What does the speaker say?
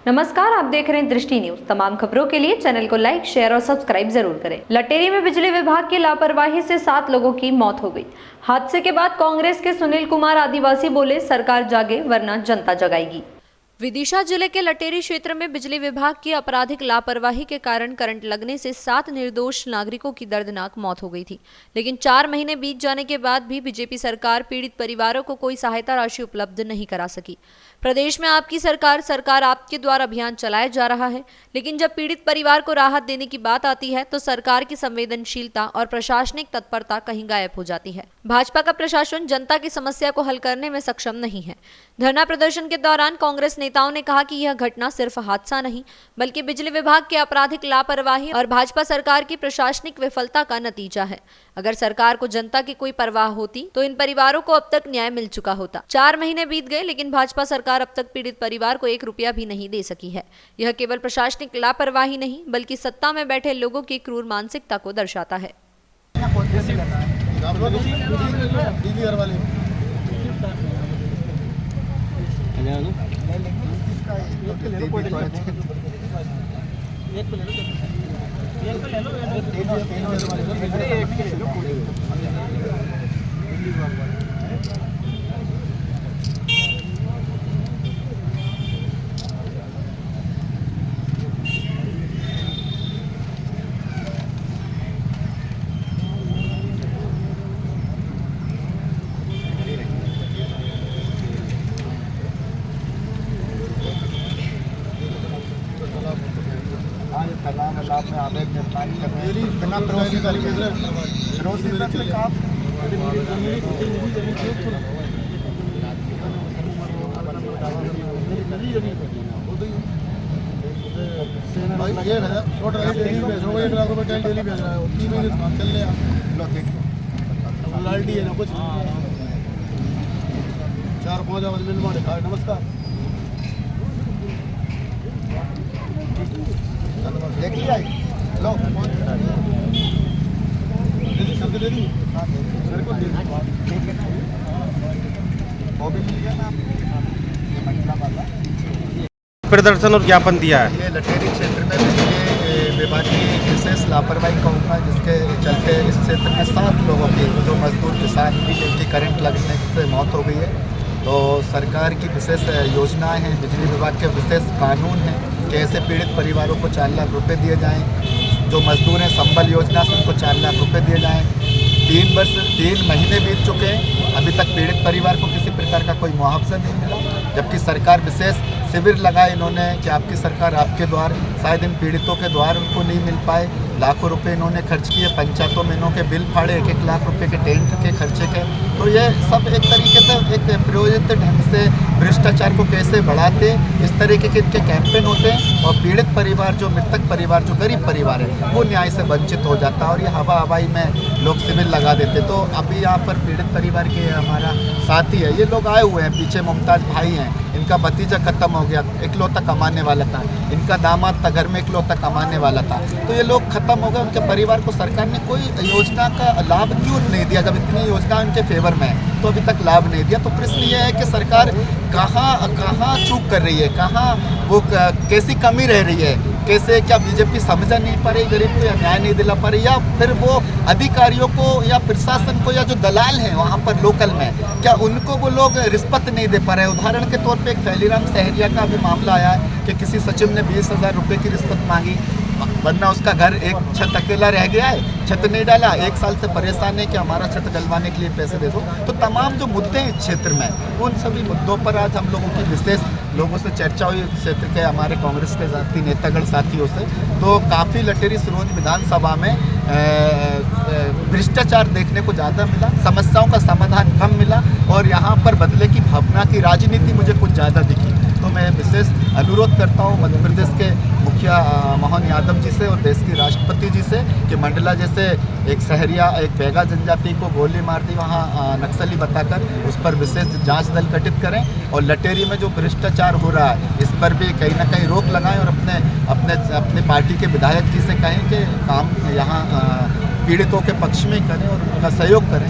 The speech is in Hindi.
नमस्कार, आप देख रहे हैं दृष्टि न्यूज। तमाम खबरों के लिए चैनल को लाइक, शेयर और सब्सक्राइब जरूर करें। लटेरी में बिजली विभाग की लापरवाही से 7 लोगों की मौत हो गई। हादसे के बाद कांग्रेस के सुनील कुमार आदिवासी बोले, सरकार जागे वरना जनता जगाएगी। विदिशा जिले के लटेरी क्षेत्र में बिजली विभाग की आपराधिक लापरवाही के कारण करंट लगने से 7 निर्दोष नागरिकों की दर्दनाक मौत हो गई थी। लेकिन 4 महीने बीत जाने के बाद भी बीजेपी सरकार पीड़ित परिवारों को कोई सहायता राशि उपलब्ध नहीं करा सकी। प्रदेश में आपकी सरकार आपके द्वारा अभियान चलाया जा रहा है, लेकिन जब पीड़ित परिवार को राहत देने की बात आती है तो सरकार की संवेदनशीलता और प्रशासनिक तत्परता कहीं गायब हो जाती है। भाजपा का प्रशासन जनता की समस्या को हल करने में सक्षम नहीं है। धरना प्रदर्शन के दौरान कांग्रेस नेताओं ने कहा कि यह घटना सिर्फ हादसा नहीं, बल्कि बिजली विभाग की आपराधिक लापरवाही और भाजपा सरकार की प्रशासनिक विफलता का नतीजा है। अगर सरकार को जनता की कोई परवाह होती तो इन परिवारों को अब तक न्याय मिल चुका होता। 4 महीने बीत गए, लेकिन भाजपा सरकार अब तक पीड़ित परिवार को 1 रुपया भी नहीं दे सकी है। यह केवल प्रशासनिक लापरवाही नहीं, बल्कि सत्ता में बैठे लोगों की क्रूर मानसिकता को दर्शाता है। तालाब में अवैध निर्माण कर रहे हैं बिना पड़ोसी दल के काम भाई ये है छोटा डेली बेच रहा है, 1 लाख रुपए डेली बेच रहा है, 3 महीने काम चल रहे हैं। लालडी है ना कुछ 4-5 आवाज मिल मारे खा। नमस्कार, देखिए आई लो शब्द दे दी सर को दे ठीक है वो भी मिल गया ना महिला वाला प्रदर्शन और ज्ञापन दिया है। ये लटेरी क्षेत्र में बिजली विभाग की विशेष लापरवाही कहूँगा, जिसके चलते इस क्षेत्र में 7 लोगों की जो मजदूर किसान की करंट लगने से मौत हो गई है। तो सरकार की विशेष योजनाएं हैं, बिजली विभाग के विशेष कानून हैं कि ऐसे पीड़ित परिवारों को 4 लाख रुपए दिए जाएं। जो मजदूर हैं संबल योजना से उनको 4 लाख रुपए दिए जाएं। 3 महीने बीत चुके हैं, अभी तक पीड़ित परिवार को किसी प्रकार का कोई मुआवजा नहीं मिला, जबकि सरकार विशेष शिविर लगाए इन्होंने कि आपकी सरकार आपके द्वार, शायद इन पीड़ितों के द्वार उनको नहीं मिल पाए। लाखों रुपए इन्होंने खर्च किए, पंचायतों में इन्होंने बिल फाड़े 1-1 लाख रुपए के टेंट के खर्चे के। तो ये सब एक तरीके से एक प्रयोजित ढंग से भ्रष्टाचार को कैसे बढ़ाते, इस तरीके के इनके कैंपेन होते हैं और पीड़ित परिवार, जो मृतक परिवार, जो गरीब परिवार है, वो न्याय से वंचित हो जाता है और ये हवा हवाई में लोग शिविर लगा देते। तो अभी यहाँ पर पीड़ित परिवार के हमारा साथी है, ये लोग आए हुए हैं, पीछे मुमताज भाई हैं, इनका भतीजा खत्म हो गया, इकलौता कमाने वाला था, इनका दामाद था घर में इकलौता कमाने वाला था। तो ये लोग खत्म हो गए, उनके परिवार को सरकार ने कोई योजना का लाभ क्यों नहीं दिया? जब इतनी योजना उनके फेवर में है तो अभी तक लाभ नहीं दिया। तो प्रश्न ये है कि सरकार कहाँ चूक कर रही है, कहाँ वो कैसी कमी रह रही है, कैसे क्या बीजेपी समझा नहीं पा रही गरीब को, या न्याय नहीं दिला पा रही, या फिर वो अधिकारियों को या प्रशासन को या जो दलाल हैं वहाँ पर लोकल में, क्या उनको वो लोग रिश्वत नहीं दे पा रहे हैं? उदाहरण के तौर पे एक फैलीराम सहरिया का अभी मामला आया है कि किसी सचिव ने 20,000 रुपये की रिश्वत मांगी, वरना उसका घर एक छत अकेला रह गया है, छत नहीं डाला, 1 साल से परेशान है कि हमारा छत डलवाने के लिए पैसे दे दो। तो तमाम जो मुद्दे हैं इस क्षेत्र में, उन सभी मुद्दों पर आज हम लोगों की विशेष लोगों से चर्चा हुई, क्षेत्र के हमारे कांग्रेस के साथी नेतागण साथियों से। तो काफ़ी लटेरी सरोज विधानसभा में भ्रष्टाचार देखने को ज़्यादा मिला, समस्याओं का समाधान कम मिला और यहाँ पर बदले की भावना की राजनीति मुझे कुछ ज़्यादा दिखी। तो मैं विशेष अनुरोध करता हूँ मध्य प्रदेश के मुखिया मोहन यादव जी से और देश के राष्ट्रपति जी से कि मंडला जैसे एक सहरिया, एक बैगा जनजाति को गोली मार दी वहाँ नक्सली बताकर, उस पर विशेष जांच दल गठित करें और लटेरी में जो भ्रष्टाचार हो रहा है इस पर भी कहीं ना कहीं रोक लगाएं और अपने पार्टी के विधायक जी से कहें कि काम यहाँ पीड़ितों के पक्ष में करें और उनका सहयोग करें।